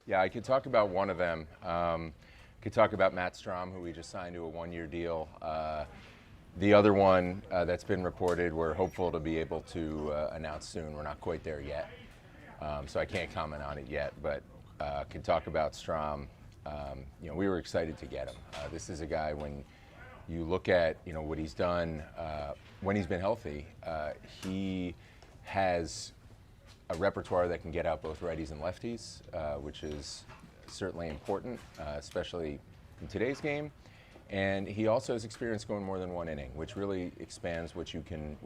Yeah, I could talk about one of them. Could talk about Matt Strom, who we just signed to a one-year deal. The other one that's been reported, we're hopeful to be able to announce soon. We're not quite there yet, so I can't comment on it yet. But could talk about Strom. We were excited to get him. This is a guy, when you look at what he's done when he's been healthy, he has a repertoire that can get out both righties and lefties, which is certainly important, especially in today's game. And he also has experience going more than one inning, which really expands what you can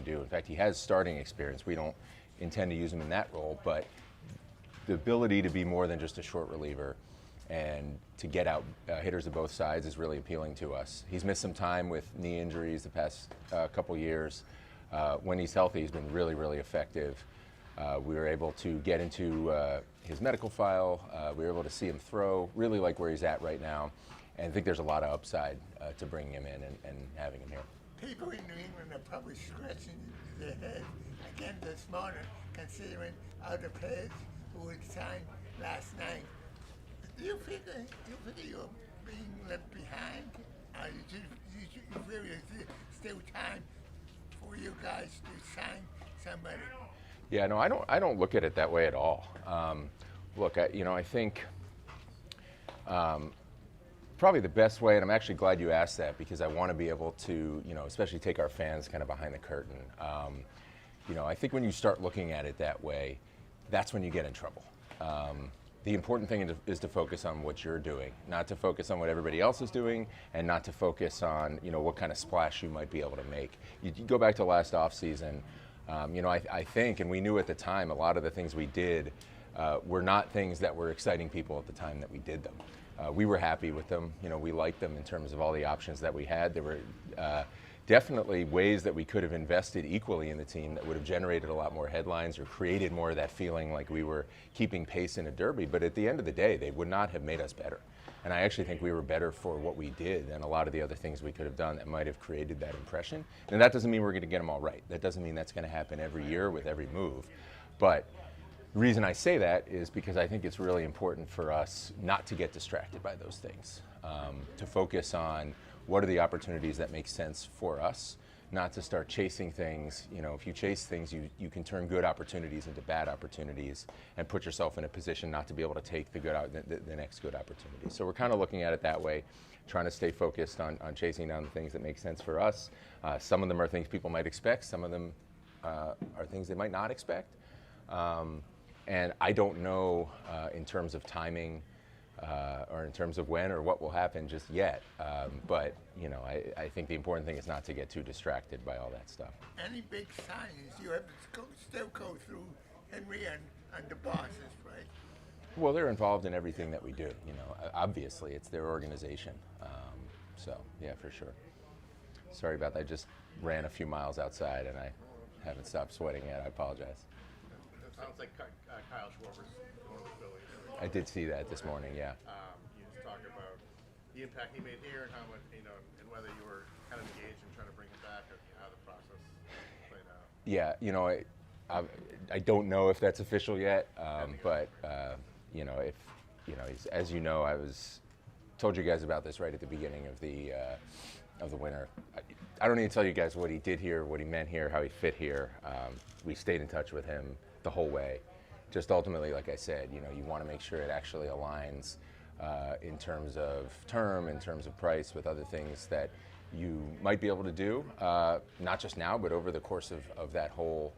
do. In fact, he has starting experience. We don't intend to use him in that role, but the ability to be more than just a short reliever and to get out hitters of both sides is really appealing to us. He's missed some time with knee injuries the past couple years. When he's healthy, he's been really, really effective. We were able to get into his medical file. We were able to see him throw, really like where he's at right now. And I think there's a lot of upside to bringing him in and having him here. People in New England are probably scratching their head again this morning, considering other players who would sign last night. Do you figure you're being left behind? You feel there's still time for you guys to sign somebody? Yeah, no, I don't look at it that way at all. Look, I think probably the best way, and I'm actually glad you asked that because I want to be able to, especially take our fans kind of behind the curtain. I think when you start looking at it that way, that's when you get in trouble. The important thing is to focus on what you're doing, not to focus on what everybody else is doing, and not to focus on what kind of splash you might be able to make. You go back to last offseason, I think, and we knew at the time, a lot of the things we did were not things that were exciting people at the time that we did them. We were happy with them. We liked them in terms of all the options that we had. There were definitely ways that we could have invested equally in the team that would have generated a lot more headlines or created more of that feeling like we were keeping pace in a derby. But at the end of the day, they would not have made us better. And I actually think we were better for what we did than a lot of the other things we could have done that might have created that impression. And that doesn't mean we're going to get them all right. That doesn't mean that's going to happen every year with every move. But the reason I say that is because I think it's really important for us not to get distracted by those things, to focus on what are the opportunities that make sense for us, not to start chasing things. If you chase things, you can turn good opportunities into bad opportunities and put yourself in a position not to be able to take the next good opportunity. So we're kind of looking at it that way, trying to stay focused on chasing down the things that make sense for us. Some of them are things people might expect. Some of them are things they might not expect. And I don't know in terms of timing or in terms of when or what will happen just yet. But I think the important thing is not to get too distracted by all that stuff. Any big signings, you have to still go through Henry and the bosses, right? Well, they're involved in everything that we do. Obviously, it's their organization. So, yeah, for sure. Sorry about that. I just ran a few miles outside and I haven't stopped sweating yet. I apologize. Sounds like Kyle Schwarber's going to the Phillies. I did see that this morning, yeah. You just talk about the impact he made here and how much, and whether you were kind of engaged in trying to bring him back or how the process played out. Yeah, I don't know if that's official yet, but if as you know, I told you guys about this right at the beginning of the winter. I don't need to tell you guys what he did here, what he meant here, how he fit here. We stayed in touch with him the whole way. Just ultimately, like I said, you want to make sure it actually aligns in terms of term, in terms of price, with other things that you might be able to do, not just now, but over the course of that whole,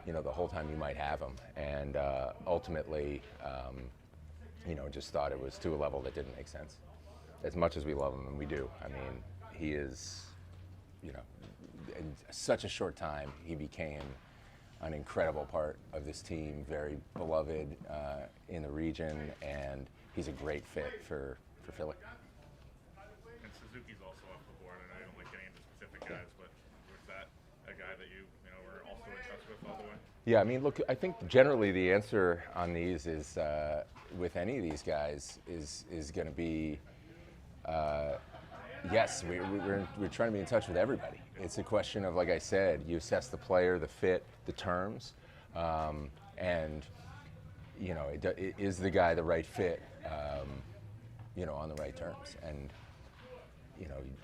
the whole time you might have him. And ultimately, just thought it was to a level that didn't make sense. As much as we love him, and we do. I mean, he is, in such a short time, he became an incredible part of this team, very beloved in the region, and he's a great fit for Philly. And Suzuki's also off the board, and I don't like getting into specific guys, but was that a guy that you were also in touch with all the way? Yeah, I mean, look, I think generally the answer on these is, with any of these guys, is going to be, yes, we're trying to be in touch with everybody. It's a question of, like I said, you assess the player, the fit, the terms, and is the guy the right fit, on the right terms? And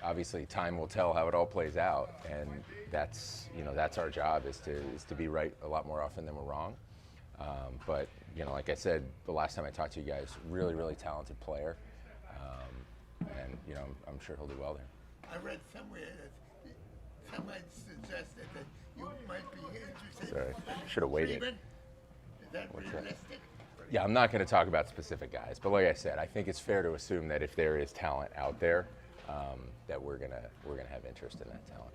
obviously time will tell how it all plays out, and that's our job is to be right a lot more often than we're wrong. But like I said, the last time I talked to you guys, really, really talented player, and I'm sure he'll do well there. I read somewhere that someone suggested that you might be interested. Sorry, in should have waited. Freeman. Is that What's that? realistic? Yeah, I'm not going to talk about specific guys, but like I said, I think it's fair to assume that if there is talent out there, that we're gonna have interest in that talent.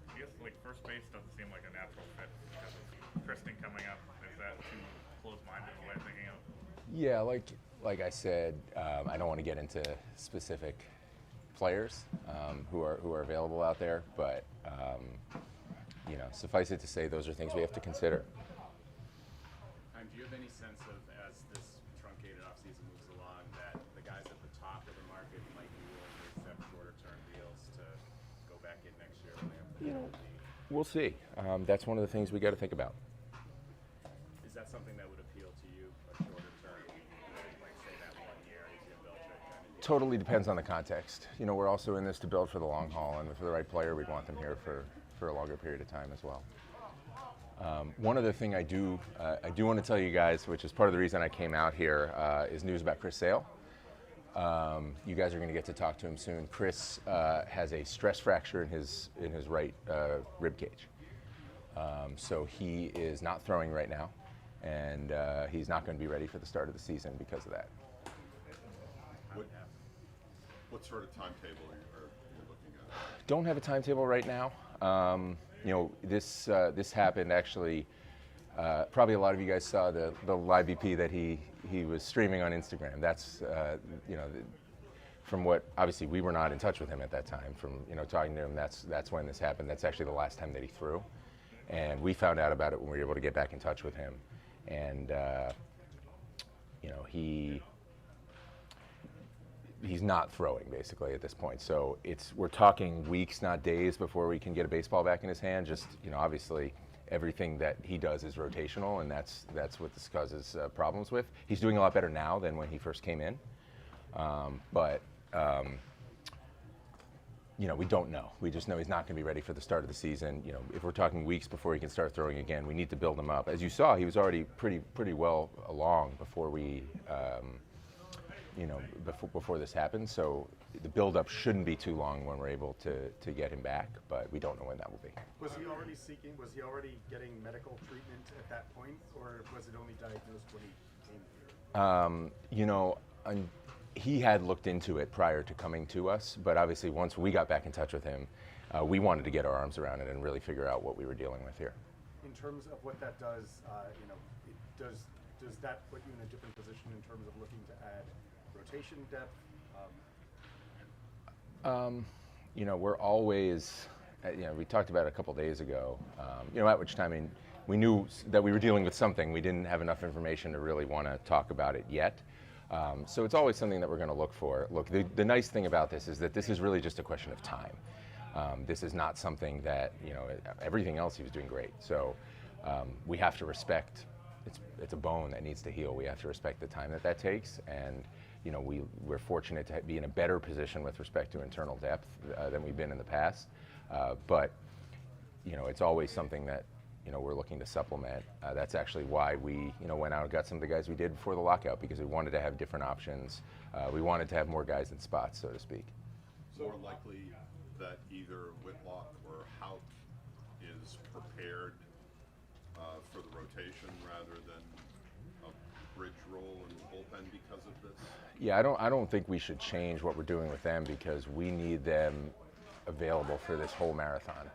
I guess like first base doesn't seem like a natural fit because of Kristen coming up. Is that too close-minded a way of thinking of? Yeah, like I said, I don't want to get into specific players who are available out there, but suffice it to say, those are things we have to consider. Do you have any sense of, as this truncated offseason moves along, that the guys at the top of the market might be willing to accept shorter-term deals to go back in next year when they have the need? We'll see. That's one of the things we got to think about. Is that something that would appeal to you, a shorter term, like say that 1 year, Adrian Beltre kind of deal? Totally depends on the context. We're also in this to build for the long haul, and for the right player, we'd want them here for a longer period of time as well. One other thing I do want to tell you guys, which is part of the reason I came out here, is news about Chris Sale. You guys are going to get to talk to him soon. Chris has a stress fracture in his right rib cage, so he is not throwing right now, and he's not going to be ready for the start of the season because of that. What sort of timetable are you looking at? Don't have a timetable right now. This happened actually. Probably a lot of you guys saw the live VP that he was streaming on Instagram. That's from what obviously we were not in touch with him at that time. From talking to him, that's when this happened. That's actually the last time that he threw, and we found out about it when we were able to get back in touch with him, and he's not throwing basically at this point. So we're talking weeks, not days, before we can get a baseball back in his hand. Just obviously everything that he does is rotational, and that's what this causes problems with. He's doing a lot better now than when he first came in, but we don't know. We just know he's not going to be ready for the start of the season. If we're talking weeks before he can start throwing again, we need to build him up. As you saw, he was already pretty well along before we. Before this happened, so the build-up shouldn't be too long when we're able to get him back, but we don't know when that will be. Was he already getting medical treatment at that point, or was it only diagnosed when he came here? He had looked into it prior to coming to us, but obviously once we got back in touch with him, we wanted to get our arms around it and really figure out what we were dealing with here. In terms of what that does, does that put you in a different position in terms of looking to add rotation depth? We're always, we talked about it a couple days ago, at which time we knew that we were dealing with something. We didn't have enough information to really want to talk about it yet. So it's always something that we're going to look for. Look, the nice thing about this is that this is really just a question of time. This is not something that, everything else he was doing great. So we have to respect, it's a bone that needs to heal. We have to respect the time that takes, and we're fortunate to be in a better position with respect to internal depth than we've been in the past. But it's always something that we're looking to supplement. That's actually why we went out and got some of the guys we did before the lockout, because we wanted to have different options. We wanted to have more guys in spots, so to speak. More likely that either Whitlock or Houck is prepared for the rotation rather than a bridge role in the bullpen because of this? Yeah, I don't think we should change what we're doing with them, because we need them available for this whole marathon.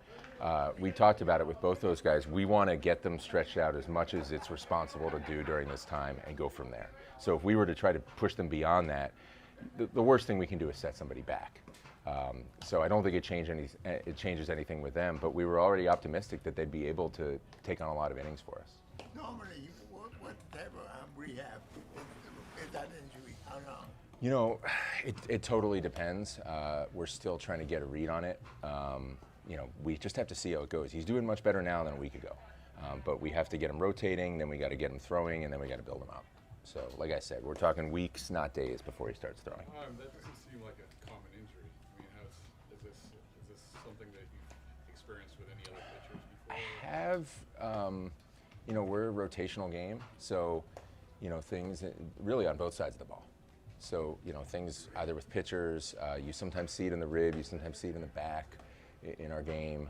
We talked about it with both those guys. We want to get them stretched out as much as it's responsible to do during this time and go from there. So if we were to try to push them beyond that, the worst thing we can do is set somebody back. So I don't think it changes anything with them, but we were already optimistic that they'd be able to take on a lot of innings for us. Normally, what type of rehab is that injury? How long? It totally depends. We're still trying to get a read on it. We just have to see how it goes. He's doing much better now than a week ago. But we have to get them rotating, then we got to get them throwing, and then we got to build them up. So, like I said, we're talking weeks, not days, before he starts throwing. That doesn't seem like a common injury. I mean, is this something that you've experienced with any other pitchers before? I have, we're a rotational game, so, things really on both sides of the ball. So, things either with pitchers, you sometimes see it in the rib, you sometimes see it in the back in our game.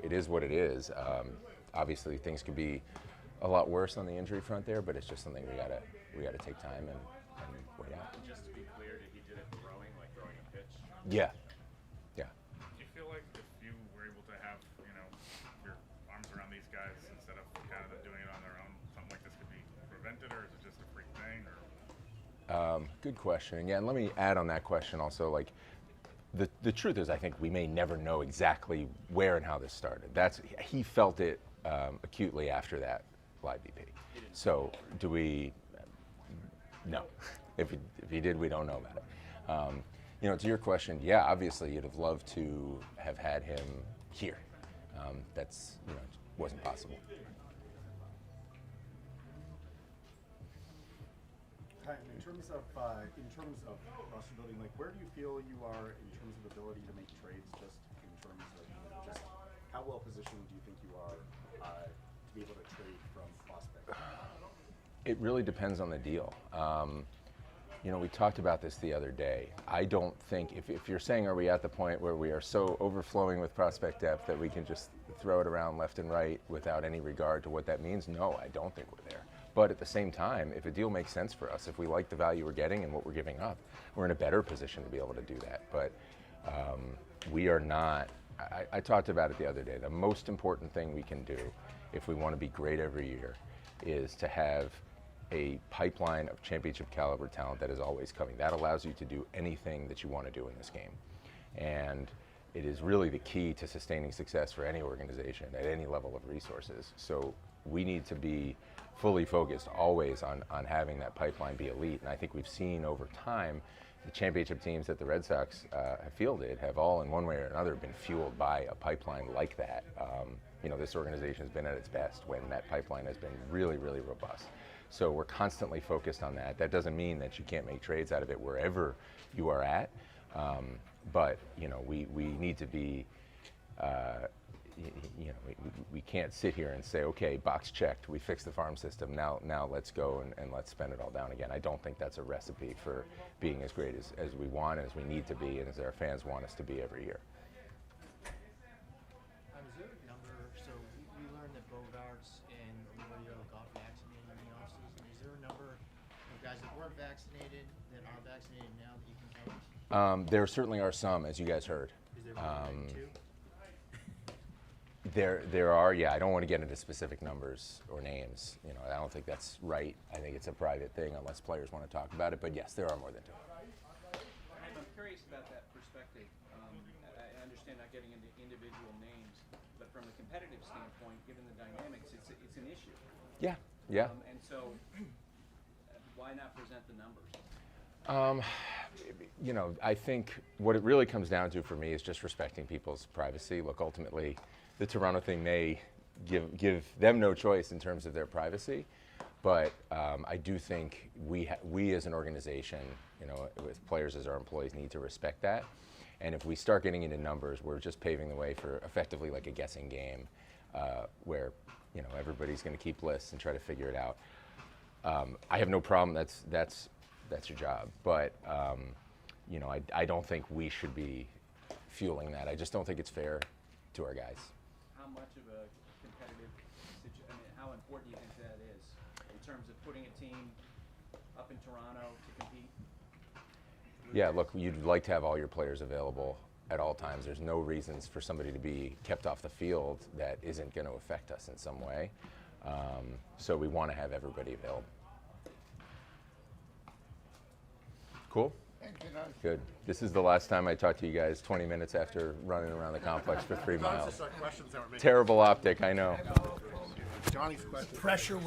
It is what it is. Obviously, things could be a lot worse on the injury front there, but it's just something we gotta take time and wait out. Just to be clear, he did it throwing, like throwing a pitch? Yeah. Do you feel like if you were able to have, your arms around these guys instead of kind of them doing it on their own, something like this could be prevented, or is it just a freak thing? Or Good question. And yeah, and let me add on that question also, like, the truth is I think we may never know exactly where and how this started. He felt it acutely after that live BP. So do we? No. If he did, we don't know about it. To your question, yeah, obviously you'd have loved to have had him here. That's, wasn't possible. Chaim, in terms of roster building, like where do you feel you are in terms of ability to make trades? Just in terms of just how well positioned do you think you are to be able to trade from prospect? It really depends on the deal. We talked about this the other day. I don't think, if you're saying are we at the point where we are so overflowing with prospect depth that we can just throw it around left and right without any regard to what that means, no, I don't think we're there. But at the same time, if a deal makes sense for us, if we like the value we're getting and what we're giving up, we're in a better position to be able to do that. But we are not, I talked about it the other day, the most important thing we can do if we want to be great every year is to have a pipeline of championship caliber talent that is always coming. That allows you to do anything that you want to do in this game. And it is really the key to sustaining success for any organization at any level of resources. So we need to be fully focused always on having that pipeline be elite. And I think we've seen over time the championship teams that the Red Sox have fielded have all in one way or another been fueled by a pipeline like that. This organization has been at its best when that pipeline has been really, really robust. So we're constantly focused on that. That doesn't mean that you can't make trades out of it wherever you are at. But we need to be, we can't sit here and say, okay, box checked, we fixed the farm system, now let's go and let's spend it all down again. I don't think that's a recipe for being as great as we want, as we need to be, and as our fans want us to be every year. Is there a number, so we learned that Bogarts and Emilio got vaccinated in the offseason. Is there a number of guys that weren't vaccinated that are vaccinated now that you can tell us? There certainly are some, as you guys heard. Is there more than two? There are, yeah. I don't want to get into specific numbers or names. I don't think that's right. I think it's a private thing unless players want to talk about it. But yes, there are more than two. I'm curious about that perspective. I understand not getting into individual names, but from a competitive standpoint, given the dynamics, it's an issue. Yeah. And so, why not present the numbers? I think what it really comes down to for me is just respecting people's privacy. Look, ultimately, the Toronto thing may give them no choice in terms of their privacy, but I do think we as an organization, with players as our employees, need to respect that. And if we start getting into numbers, we're just paving the way for effectively like a guessing game, where everybody's going to keep lists and try to figure it out. I have no problem. That's your job, but I don't think we should be fueling that. I just don't think it's fair to our guys. How much of a competitive how important do you think that is in terms of putting a team up in Toronto to compete? Yeah, look, you'd like to have all your players available at all times. There's no reasons for somebody to be kept off the field that isn't going to affect us in some way. So we want to have everybody available. Cool? Thank you, Doug. Good. This is the last time I talk to you guys 20 minutes after running around the complex for 3 miles. Questions that were making Terrible optic, I know. Johnny's question. Pressure